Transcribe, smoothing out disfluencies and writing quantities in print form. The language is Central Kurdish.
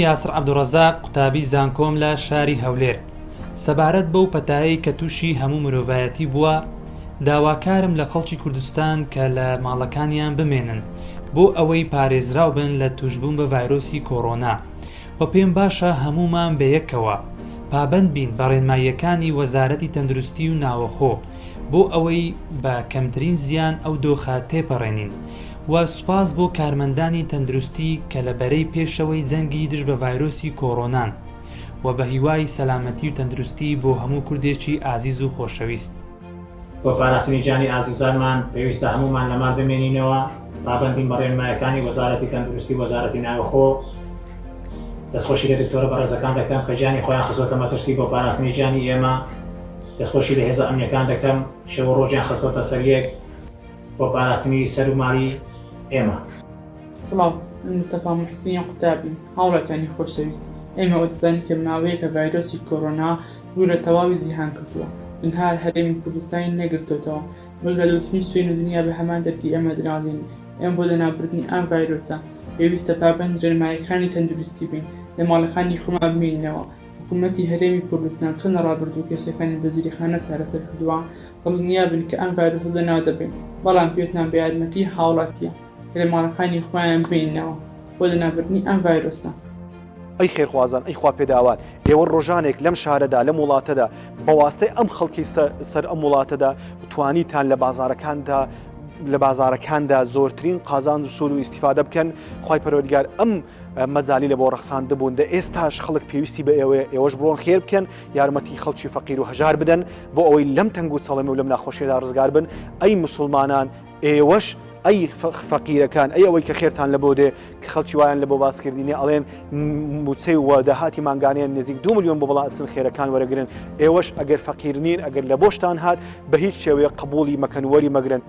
یاسر عەبدوڕەزاق قوتابی زانکۆم لە شاری هەولێر. سەبارەت بەو پەتایەی کە تووشی هەموو مرۆڤایەتی بووە، داواکارم لە خەڵکی کوردستان کە لە ماڵەکانیان بمێنن بۆ ئەوەی پارێزراو بن لە توشبوون بە ڤایرۆسی کۆڕۆنا و پێم باشە هەمومان بەیەکەوە پابەند بین بە ڕێنماییەکانی وەزارەتی تەندروستی و ناوەخۆ بۆ ئەوەی بە کەمترین زیان ئەو دۆخە تێپەڕێنین و سوپاس بۆ کارمەندانی تەندروستی کە لە بەرەی پێشەوەی جەنگی دژ بە ڤایرۆسی کۆڕۆنان و بە هیوای سەلامەتی و تەندروستی بۆ هەموو کوردێکی ئازیز و خۆشەویست. بۆ پاراستنی جانی ئازیزانمان پێویستە هەمومان لەمار بمێنینەوە، پابەندین بە ڕێنماییەکانی وەزارەتی تەندروستی وەزارەتی ناوەخۆ. دەستخۆشی لە دکتۆرە بەڕێزەکان دەکەم کە جانی خۆیان خستۆتە مەترسی بۆ پاراستنی جانی ئێمە. دەستخۆشی لە هێزە ئەمنیەکان دەکەم شەو ڕۆژیان خستۆتە سەر یەک بۆ پاراستنی سەر و ماڵی ئێمە. سڵاو، مستەفا موحسینی قوتابی، هاوڵاتیانی خۆشەویست. ئێمە ئەوەدەزانین کە ماوەیە کە ڤایرۆسی کۆڕۆنا ڕوو لە تەواوی جیهان کردووە، تەنها هەرێمی کوردستانی نەگرتوتەوە. بەڵگە لەوتنی سوێن و دنیا بە هەمان دەرکی ئێمە دراڵین. ئێمە بۆ لەناوبردنی ئەم ڤایرۆسە پێویستە پابەند ڕێنماییەکانی تەندروستی بین، لە ماڵەکانی خۆمان بمێنینەوە. حکوومەتی هەرێمی کوردستان چۆن ڕابردوو کێشەکانی بەزیریخانە چارەسەر کردووە، دڵنیا بن کە ئەم ڤایرۆسە لەناو دەبین، بەڵام پێوتمان بە یارمەتی هاوڵاتیە کە لە ماڵەکانی خۆیان بمێنینەوە بۆ لەناوبردنی ئەم ڤایرۆسە. ئەی خێرخوازان، ئەی خوا پێداوان، ئێوە ڕۆژانێک لەم شارەدا لەم وڵاتەدا بەواستەی ئەم خەڵکی سەر ئەم وڵاتەدا توانیتان لە بازارەکاندا زۆرترین قازان و سوول و ئیسیفادە بکەن. خوای پەروەردگار ئەم مەزالی لە بۆ ڕەخسان دەبوون، ئێستاش خەڵک پێویستی بە ئێوەش بڕۆن خێر بکەن، یارمەتی خەڵکی فەقیر و هەژار بدەن بۆ ئەوەی لەم تەنگ و چەڵەمی و لەم ناخۆشیێدا ڕزگار بن. ئەی موسڵمانان، ئێوەش ئەی فەقیرەکان، ئەی ئەوەی کە خێرتان لە بۆ دێ کە خەڵکی وایان لە بۆ باسکردنی ئەڵێن موچەی و داهاتی مانگانیان نزیک 2 ملیۆن بۆ بەڵاتن خێرەکان وەرەگرن. ئێوەش ئەگەر فەقیر نین، ئەگەر لە بۆشتان هات بە هیچ شێوەیە قبوڵی مەکەن وەری مەگرن.